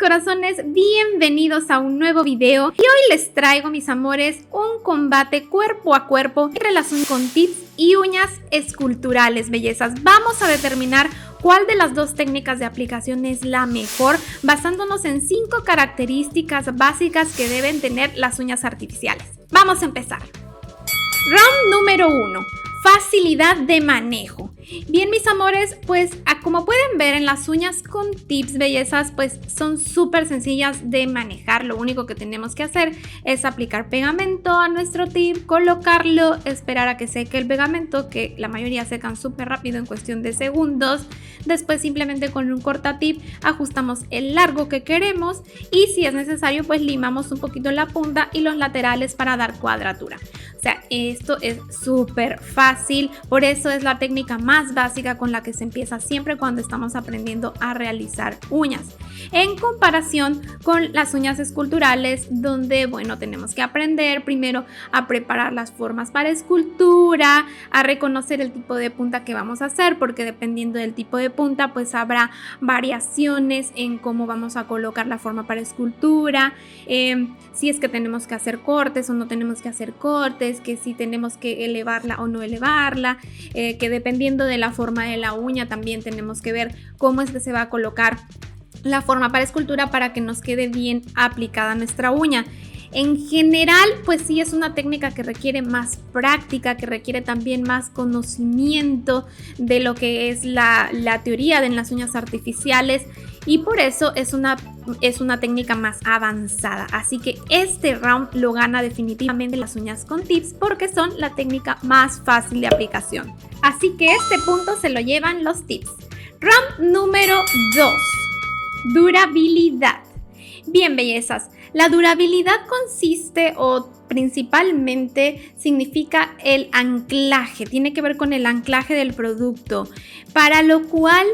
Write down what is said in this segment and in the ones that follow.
corazones, bienvenidos a un nuevo video y hoy les traigo, mis amores, un combate cuerpo a cuerpo entre las uñas con tips y uñas esculturales, bellezas. Vamos a determinar cuál de las dos técnicas de aplicación es la mejor, basándonos en 5 características básicas que deben tener las uñas artificiales. Vamos a empezar. Round número 1. Facilidad de manejo. Bien, mis amores, pues como pueden ver en las uñas con tips, bellezas, pues son súper sencillas de manejar. Lo único que tenemos que hacer es aplicar pegamento a nuestro tip, colocarlo, esperar a que seque el pegamento, que la mayoría secan súper rápido en cuestión de segundos. Después simplemente con un cortatip ajustamos el largo que queremos y si es necesario pues limamos un poquito la punta y los laterales para dar cuadratura. O sea, esto es súper fácil, por eso es la técnica más básica con la que se empieza siempre cuando estamos aprendiendo a realizar uñas. En comparación con las uñas esculturales, donde, bueno, tenemos que aprender primero a preparar las formas para escultura, a reconocer el tipo de punta que vamos a hacer, porque dependiendo del tipo de punta, pues habrá variaciones en cómo vamos a colocar la forma para escultura, si es que tenemos que hacer cortes o no tenemos que hacer cortes, que si tenemos que elevarla o no elevarla, que dependiendo de la forma de la uña también tenemos que ver cómo es que se va a colocar la forma para escultura para que nos quede bien aplicada nuestra uña. En general, pues sí es una técnica que requiere más práctica, que requiere también más conocimiento de lo que es la teoría de las uñas artificiales y por eso es una técnica más avanzada. Así que este round lo gana definitivamente las uñas con tips porque son la técnica más fácil de aplicación. Así que este punto se lo llevan los tips. Round número 2. Durabilidad. Bien, bellezas, la durabilidad consiste o principalmente significa el anclaje, tiene que ver con el anclaje del producto, para lo cual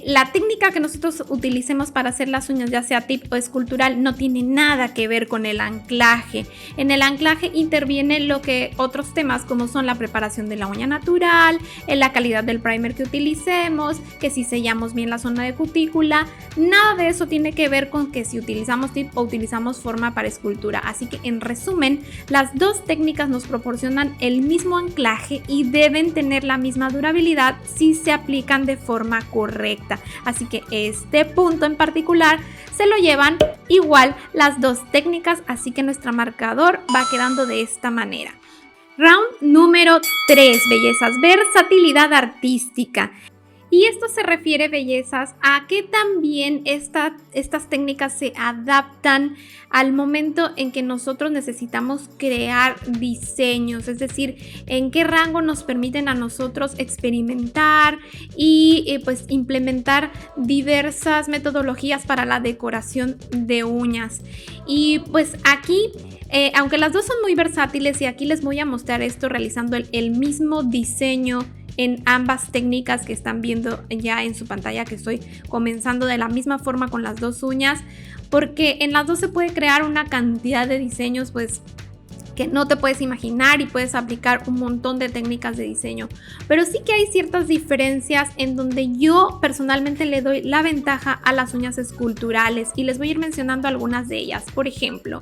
la técnica que nosotros utilicemos para hacer las uñas, ya sea tip o escultural, no tiene nada que ver con el anclaje. En el anclaje interviene lo que otros temas como son la preparación de la uña natural, la calidad del primer que utilicemos, que si sellamos bien la zona de cutícula, nada de eso tiene que ver con que si utilizamos tip o utilizamos forma para escultura. Así que en resumen, las dos técnicas nos proporcionan el mismo anclaje y deben tener la misma durabilidad si se aplican de forma correcta. Así que este punto en particular se lo llevan igual las dos técnicas, así que nuestro marcador va quedando de esta manera. Round número 3, bellezas, versatilidad artística. Y esto se refiere, bellezas, a que también estas técnicas se adaptan al momento en que nosotros necesitamos crear diseños, es decir, en qué rango nos permiten a nosotros experimentar y pues implementar diversas metodologías para la decoración de uñas. Y pues aquí, aunque las dos son muy versátiles y aquí les voy a mostrar esto realizando el mismo diseño en ambas técnicas que están viendo ya en su pantalla, que estoy comenzando de la misma forma con las dos uñas, porque en las dos se puede crear una cantidad de diseños pues que no te puedes imaginar y puedes aplicar un montón de técnicas de diseño, pero sí que hay ciertas diferencias en donde yo personalmente le doy la ventaja a las uñas esculturales y les voy a ir mencionando algunas de ellas. Por ejemplo,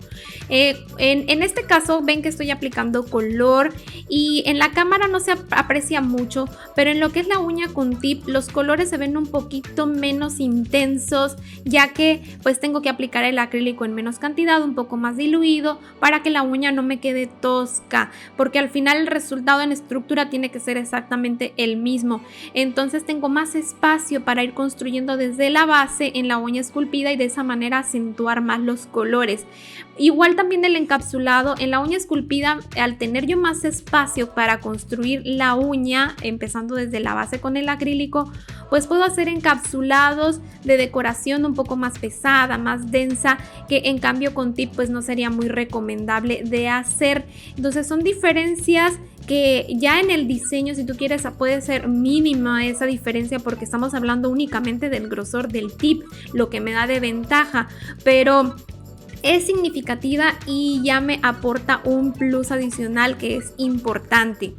en este caso ven que estoy aplicando color y en la cámara no se aprecia mucho, pero en lo que es la uña con tip los colores se ven un poquito menos intensos, ya que pues tengo que aplicar el acrílico en menos cantidad, un poco más diluido, para que la uña no me quede tosca, porque al final el resultado en estructura tiene que ser exactamente el mismo. Entonces tengo más espacio para ir construyendo desde la base en la uña esculpida y de esa manera acentuar más los colores. Igual también el encapsulado en la uña esculpida, al tener yo más espacio para construir la uña, empezando desde la base con el acrílico, pues puedo hacer encapsulados de decoración un poco más pesada, más densa, que en cambio con tip pues no sería muy recomendable de hacer. Entonces son diferencias que ya en el diseño, si tú quieres, puede ser mínima esa diferencia porque estamos hablando únicamente del grosor del tip, lo que me da de ventaja, pero es significativa y ya me aporta un plus adicional que es importante.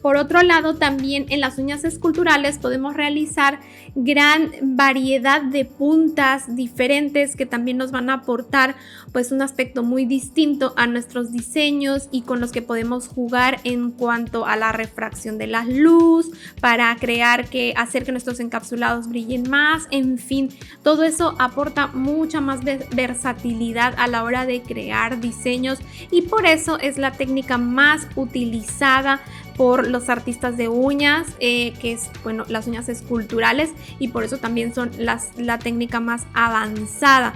Por otro lado, también en las uñas esculturales podemos realizar gran variedad de puntas diferentes que también nos van a aportar pues un aspecto muy distinto a nuestros diseños y con los que podemos jugar en cuanto a la refracción de la luz para hacer que nuestros encapsulados brillen más. En fin, todo eso aporta mucha más versatilidad a la hora de crear diseños y por eso es la técnica más utilizada por los artistas de uñas, que es, bueno, las uñas esculturales, y por eso también son la técnica más avanzada.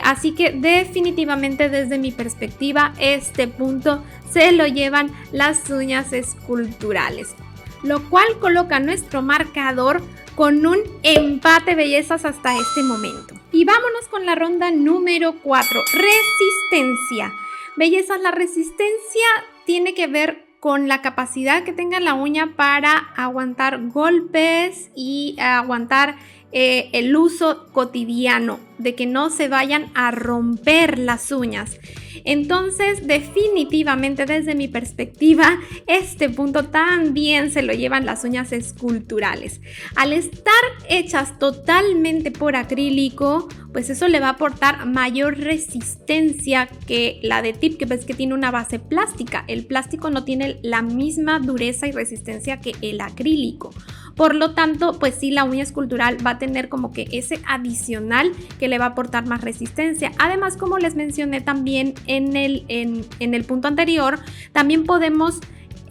Así que definitivamente desde mi perspectiva este punto se lo llevan las uñas esculturales, lo cual coloca nuestro marcador con un empate, bellezas, hasta este momento. Y vámonos con la ronda número 4, resistencia. Bellezas, la resistencia tiene que ver con la capacidad que tenga la uña para aguantar golpes y aguantar el uso cotidiano, de que no se vayan a romper las uñas. Entonces, definitivamente desde mi perspectiva, este punto también se lo llevan las uñas esculturales. Al estar hechas totalmente por acrílico, pues eso le va a aportar mayor resistencia que la de tip, que ves que tiene una base plástica. El plástico no tiene la misma dureza y resistencia que el acrílico. Por lo tanto, pues sí, la uña escultural va a tener como que ese adicional que le va a aportar más resistencia. Además, como les mencioné también en el punto anterior, también podemos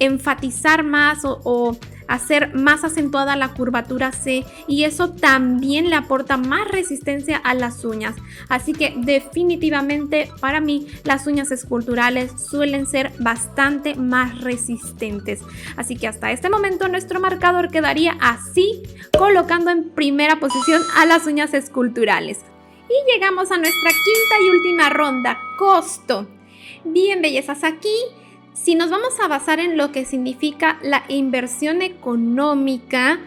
enfatizar más o hacer más acentuada la curvatura C, y eso también le aporta más resistencia a las uñas. Así que definitivamente para mí las uñas esculturales suelen ser bastante más resistentes. Así que hasta este momento nuestro marcador quedaría así, colocando en primera posición a las uñas esculturales. Y llegamos a nuestra quinta y última ronda, costo. Bien, bellezas, aquí si nos vamos a basar en lo que significa la inversión económica,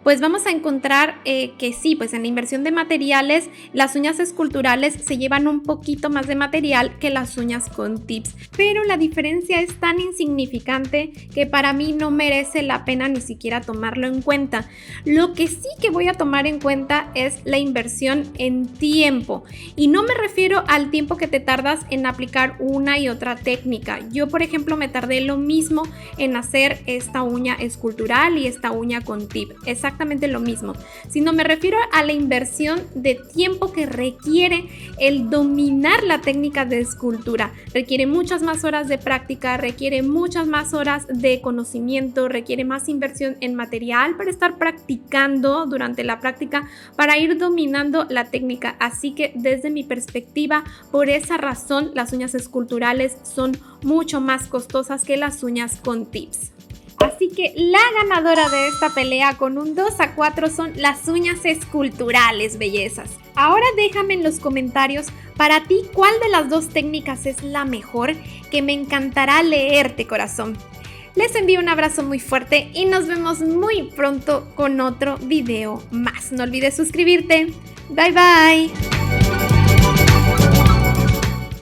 pues vamos a encontrar que sí, pues en la inversión de materiales, las uñas esculturales se llevan un poquito más de material que las uñas con tips, pero la diferencia es tan insignificante que para mí no merece la pena ni siquiera tomarlo en cuenta. Lo que sí que voy a tomar en cuenta es la inversión en tiempo, y no me refiero al tiempo que te tardas en aplicar una y otra técnica. Yo, por ejemplo, me tardé lo mismo en hacer esta uña escultural y esta uña con tip, exactamente lo mismo, sino me refiero a la inversión de tiempo que requiere el dominar la técnica de escultura. Requiere muchas más horas de práctica, requiere muchas más horas de conocimiento, requiere más inversión en material para estar practicando durante la práctica, para ir dominando la técnica. Así que desde mi perspectiva, por esa razón, las uñas esculturales son mucho más costosas que las uñas con tips. Así que la ganadora de esta pelea con un 2-4 son las uñas esculturales, bellezas. Ahora déjame en los comentarios para ti cuál de las dos técnicas es la mejor, que me encantará leerte, corazón. Les envío un abrazo muy fuerte y nos vemos muy pronto con otro video más. No olvides suscribirte. Bye bye.